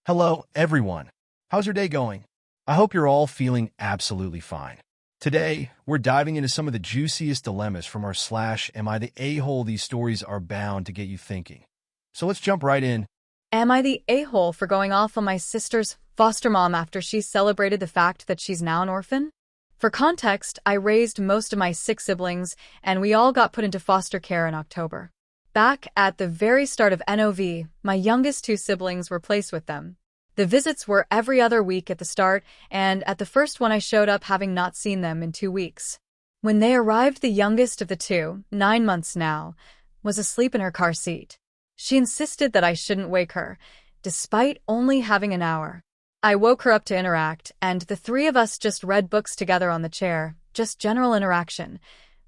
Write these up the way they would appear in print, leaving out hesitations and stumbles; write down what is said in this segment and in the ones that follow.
Hello, everyone. How's your day going? I hope you're all feeling absolutely fine. Today, we're diving into some of the juiciest dilemmas from our Am I the A-hole? These stories are bound to get you thinking. So let's jump right in. Am I the a-hole for going off on my sister's foster mom after she celebrated the fact that she's now an orphan? For context, I raised most of my 6 siblings, and we all got put into foster care in October. Back at the very start of NOV, my youngest 2 siblings were placed with them. The visits were every other week at the start, and at the first one I showed up having not seen them in 2 weeks. When they arrived, the youngest of the two, 9 months now, was asleep in her car seat. She insisted that I shouldn't wake her, despite only having an hour. I woke her up to interact, and the 3 of us just read books together on the chair, just general interaction.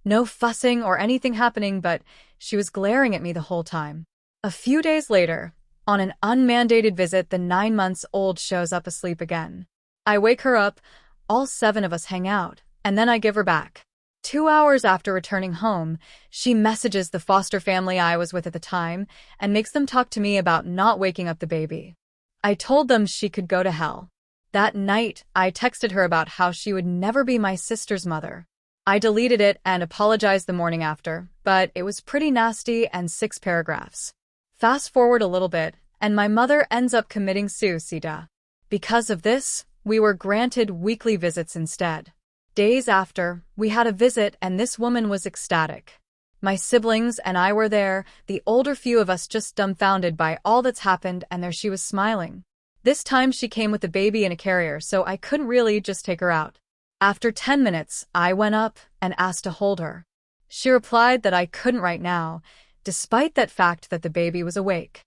No fussing or anything happening, but she was glaring at me the whole time. A few days later, on an unmandated visit, the 9 months-old shows up asleep again. I wake her up, all 7 of us hang out, and then I give her back. 2 hours after returning home, she messages the foster family I was with at the time and makes them talk to me about not waking up the baby. I told them she could go to hell. That night, I texted her about how she would never be my sister's mother. I deleted it and apologized the morning after, but it was pretty nasty and 6 paragraphs. Fast forward a little bit, and my mother ends up committing suicide. Because of this, we were granted weekly visits instead. Days after, we had a visit and this woman was ecstatic. My siblings and I were there, the older few of us just dumbfounded by all that's happened, and there she was smiling. This time she came with the baby in a carrier, so I couldn't really just take her out. After 10 minutes, I went up and asked to hold her. She replied that I couldn't right now, despite that fact that the baby was awake.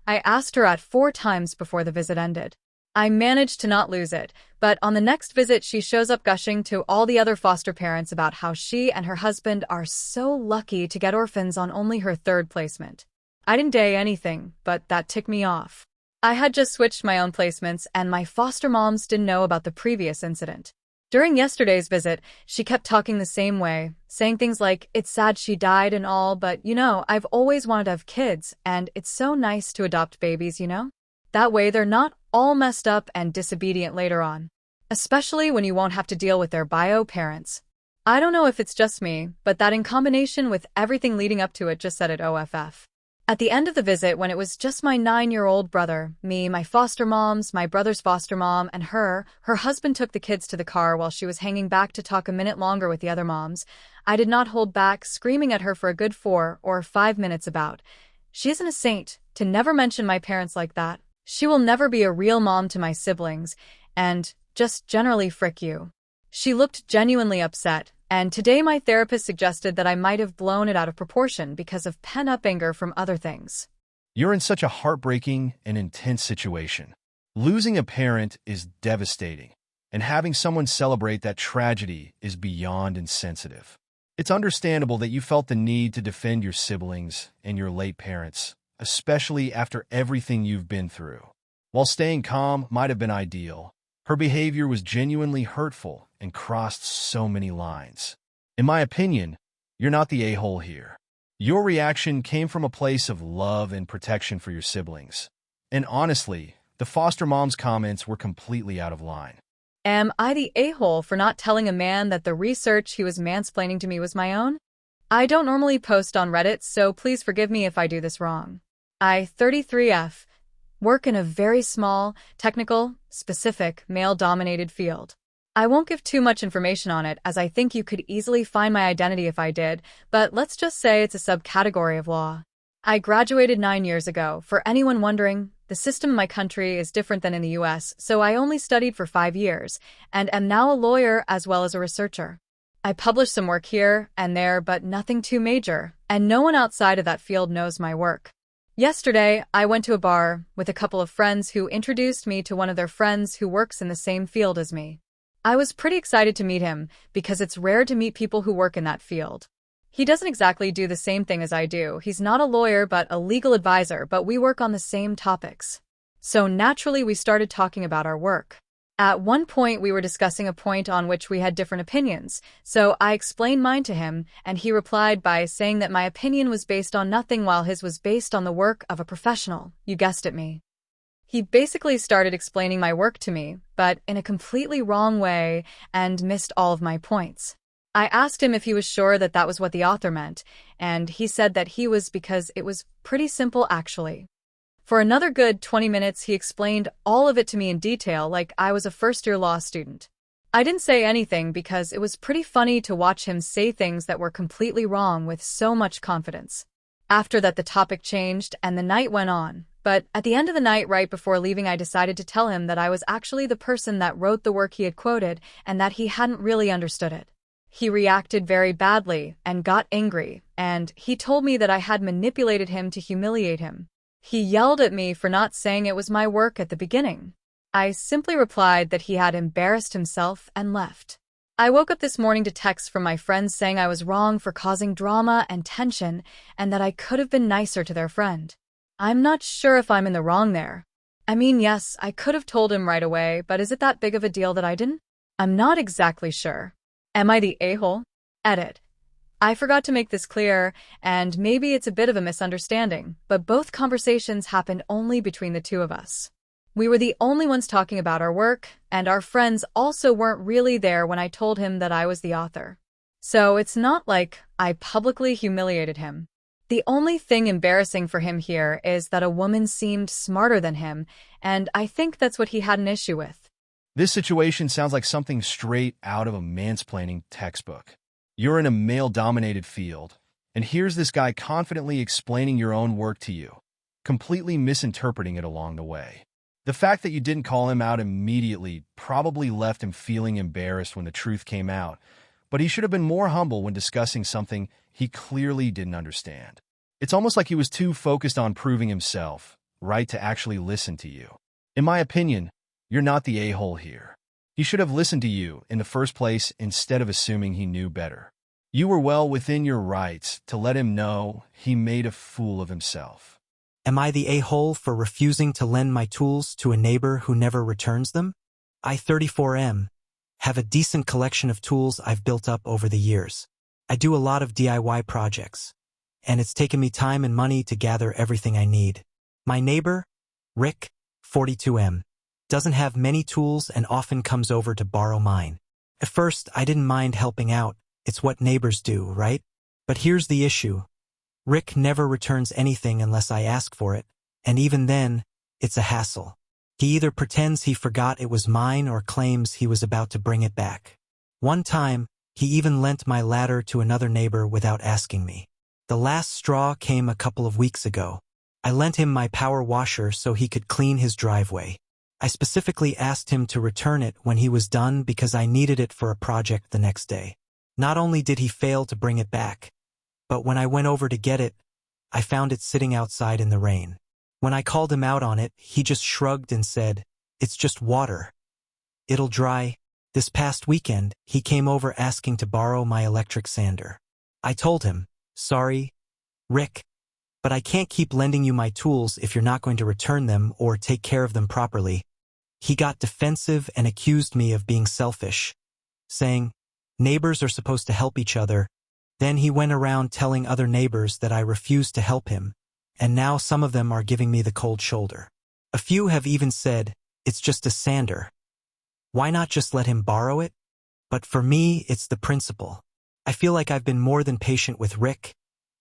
I asked her at 4 times before the visit ended. I managed to not lose it, but on the next visit she shows up gushing to all the other foster parents about how she and her husband are so lucky to get orphans on only her 3rd placement. I didn't say anything, but that ticked me off. I had just switched my own placements, and my foster moms didn't know about the previous incident. During yesterday's visit, she kept talking the same way, saying things like, "It's sad she died and all, but I've always wanted to have kids, and it's so nice to adopt babies, That way they're not all messed up and disobedient later on. Especially when you won't have to deal with their bio parents." I don't know if it's just me, but that in combination with everything leading up to it just said it OFF. At the end of the visit, when it was just my 9-year-old brother, me, my foster moms, my brother's foster mom, and her husband took the kids to the car while she was hanging back to talk a minute longer with the other moms, I did not hold back, screaming at her for a good 4 or 5 minutes about, "She isn't a saint, to never mention my parents like that. She will never be a real mom to my siblings, and just generally frick you." She looked genuinely upset, and today my therapist suggested that I might have blown it out of proportion because of pent-up anger from other things. You're in such a heartbreaking and intense situation. Losing a parent is devastating, and having someone celebrate that tragedy is beyond insensitive. It's understandable that you felt the need to defend your siblings and your late parents, especially after everything you've been through. While staying calm might have been ideal, her behavior was genuinely hurtful and crossed so many lines. In my opinion, you're not the a-hole here. Your reaction came from a place of love and protection for your siblings. And honestly, the foster mom's comments were completely out of line. Am I the a-hole for not telling a man that the research he was mansplaining to me was my own? I don't normally post on Reddit, so please forgive me if I do this wrong. I, 33F, work in a very small, technical, specific, male-dominated field. I won't give too much information on it, as I think you could easily find my identity if I did, but let's just say it's a subcategory of law. I graduated 9 years ago. For anyone wondering, the system in my country is different than in the US, so I only studied for 5 years, and am now a lawyer as well as a researcher. I publish some work here and there, but nothing too major, and no one outside of that field knows my work. Yesterday, I went to a bar with a couple of friends who introduced me to one of their friends who works in the same field as me. I was pretty excited to meet him because it's rare to meet people who work in that field. He doesn't exactly do the same thing as I do. He's not a lawyer but a legal advisor, but we work on the same topics. So naturally we started talking about our work. At one point we were discussing a point on which we had different opinions, so I explained mine to him, and he replied by saying that my opinion was based on nothing while his was based on the work of a professional. You guessed it, me. He basically started explaining my work to me, but in a completely wrong way and missed all of my points. I asked him if he was sure that that was what the author meant, and he said that he was because it was pretty simple actually. For another good 20 minutes, he explained all of it to me in detail like I was a first-year law student. I didn't say anything because it was pretty funny to watch him say things that were completely wrong with so much confidence. After that, the topic changed and the night went on. But at the end of the night, right before leaving, I decided to tell him that I was actually the person that wrote the work he had quoted and that he hadn't really understood it. He reacted very badly and got angry, and he told me that I had manipulated him to humiliate him. He yelled at me for not saying it was my work at the beginning. I simply replied that he had embarrassed himself and left. I woke up this morning to texts from my friends saying I was wrong for causing drama and tension and that I could have been nicer to their friend. I'm not sure if I'm in the wrong there. I mean, yes, I could have told him right away, but is it that big of a deal that I didn't? I'm not exactly sure. Am I the a-hole? Edit. I forgot to make this clear, and maybe it's a bit of a misunderstanding, but both conversations happened only between the two of us. We were the only ones talking about our work, and our friends also weren't really there when I told him that I was the author. So it's not like I publicly humiliated him. The only thing embarrassing for him here is that a woman seemed smarter than him, and I think that's what he had an issue with. This situation sounds like something straight out of a mansplaining textbook. You're in a male-dominated field, and here's this guy confidently explaining your own work to you, completely misinterpreting it along the way. The fact that you didn't call him out immediately probably left him feeling embarrassed when the truth came out, but he should have been more humble when discussing something he clearly didn't understand. It's almost like he was too focused on proving himself, right, to actually listen to you. In my opinion, you're not the a-hole here. He should have listened to you in the first place instead of assuming he knew better. You were well within your rights to let him know he made a fool of himself. Am I the a-hole for refusing to lend my tools to a neighbor who never returns them? I, 34M, have a decent collection of tools I've built up over the years. I do a lot of DIY projects, and it's taken me time and money to gather everything I need. My neighbor, Rick, 42M, doesn't have many tools and often comes over to borrow mine. At first, I didn't mind helping out. It's what neighbors do, right? But here's the issue. Rick never returns anything unless I ask for it, and even then, it's a hassle. He either pretends he forgot it was mine or claims he was about to bring it back. One time, he even lent my ladder to another neighbor without asking me. The last straw came a couple of weeks ago. I lent him my power washer so he could clean his driveway. I specifically asked him to return it when he was done because I needed it for a project the next day. Not only did he fail to bring it back, but when I went over to get it, I found it sitting outside in the rain. When I called him out on it, he just shrugged and said, "It's just water. It'll dry." This past weekend, he came over asking to borrow my electric sander. I told him, "Sorry, Rick, but I can't keep lending you my tools if you're not going to return them or take care of them properly." He got defensive and accused me of being selfish, saying, "Neighbors are supposed to help each other." Then he went around telling other neighbors that I refused to help him, and now some of them are giving me the cold shoulder. A few have even said, "It's just a sander. Why not just let him borrow it?" But for me, it's the principle. I feel like I've been more than patient with Rick,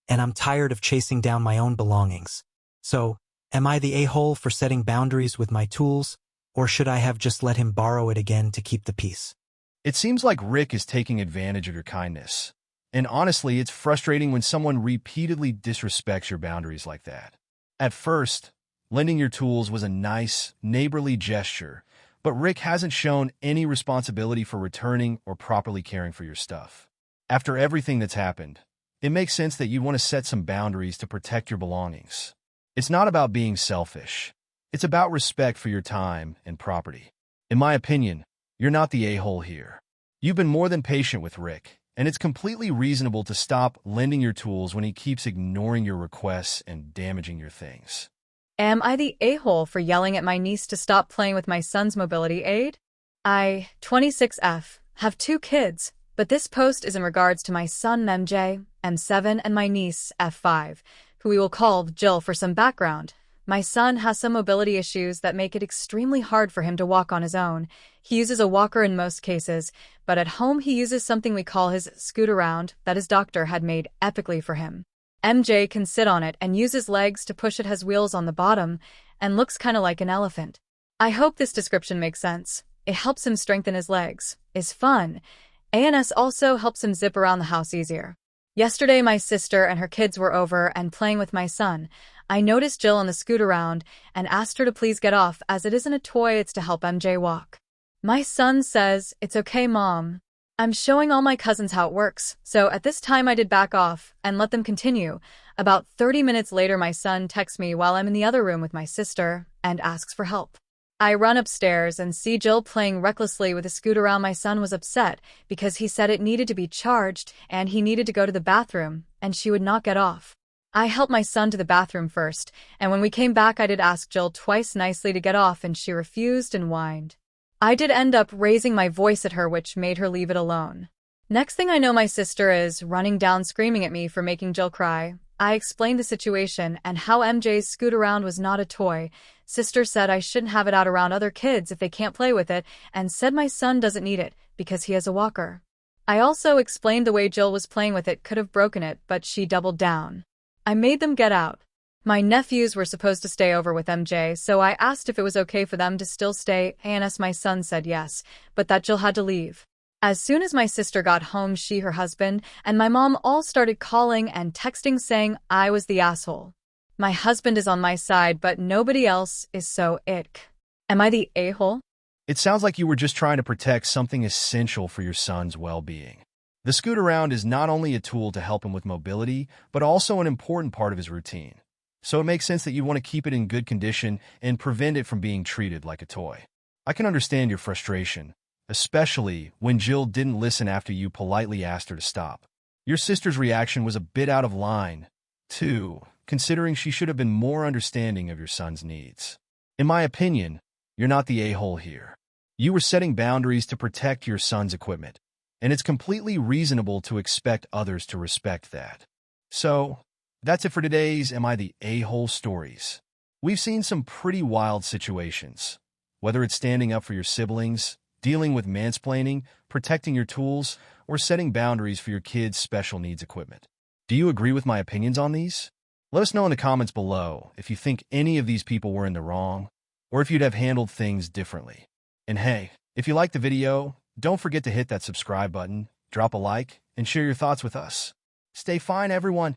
and I'm tired of chasing down my own belongings. So, am I the a-hole for setting boundaries with my tools, or should I have just let him borrow it again to keep the peace? It seems like Rick is taking advantage of your kindness. And honestly, it's frustrating when someone repeatedly disrespects your boundaries like that. At first, lending your tools was a nice, neighborly gesture, but Rick hasn't shown any responsibility for returning or properly caring for your stuff. After everything that's happened, it makes sense that you want to set some boundaries to protect your belongings. It's not about being selfish. It's about respect for your time and property. In my opinion, you're not the a-hole here. You've been more than patient with Rick, and it's completely reasonable to stop lending your tools when he keeps ignoring your requests and damaging your things. Am I the a-hole for yelling at my niece to stop playing with my son's mobility aid? I, 26F, have 2 kids, but this post is in regards to my son MJ, M7, and my niece, F5, who we will call Jill for some background. My son has some mobility issues that make it extremely hard for him to walk on his own. He uses a walker in most cases, but at home he uses something we call his scoot-around that his doctor had made epically for him. MJ can sit on it and use his legs to push. It has wheels on the bottom and looks kinda like an elephant. I hope this description makes sense. It helps him strengthen his legs, is fun, and also helps him zip around the house easier. Yesterday my sister and her kids were over and playing with my son. I noticed Jill on the scoot-around and asked her to please get off as it isn't a toy, it's to help MJ walk. My son says, "It's okay, Mom." I'm showing all my cousins how it works, so at this time I did back off and let them continue. About 30 minutes later my son texts me while I'm in the other room with my sister and asks for help. I run upstairs and see Jill playing recklessly with a scoot-around. My son was upset because he said it needed to be charged and he needed to go to the bathroom, and she would not get off. I helped my son to the bathroom first, and when we came back I did ask Jill twice nicely to get off and she refused and whined. I did end up raising my voice at her, which made her leave it alone. Next thing I know my sister is running down screaming at me for making Jill cry. I explained the situation and how MJ's scoot-around was not a toy. Sister said I shouldn't have it out around other kids if they can't play with it, and said my son doesn't need it because he has a walker. I also explained the way Jill was playing with it could have broken it, but she doubled down. I made them get out. My nephews were supposed to stay over with MJ, so I asked if it was okay for them to still stay, and my son said yes, but that Jill had to leave. As soon as my sister got home, she, her husband, and my mom all started calling and texting saying I was the asshole. My husband is on my side, but nobody else is, so ick. Am I the a-hole? It sounds like you were just trying to protect something essential for your son's well-being. The scoot-around is not only a tool to help him with mobility, but also an important part of his routine. So it makes sense that you want to keep it in good condition and prevent it from being treated like a toy. I can understand your frustration, especially when Jill didn't listen after you politely asked her to stop. Your sister's reaction was a bit out of line, too, considering she should have been more understanding of your son's needs. In my opinion, you're not the a-hole here. You were setting boundaries to protect your son's equipment, and it's completely reasonable to expect others to respect that. So, that's it for today's Am I the A-hole stories. We've seen some pretty wild situations, whether it's standing up for your siblings, dealing with mansplaining, protecting your tools, or setting boundaries for your kids' special needs equipment. Do you agree with my opinions on these? Let us know in the comments below if you think any of these people were in the wrong, or if you'd have handled things differently. And hey, if you liked the video, don't forget to hit that subscribe button, drop a like, and share your thoughts with us. Stay fine, everyone.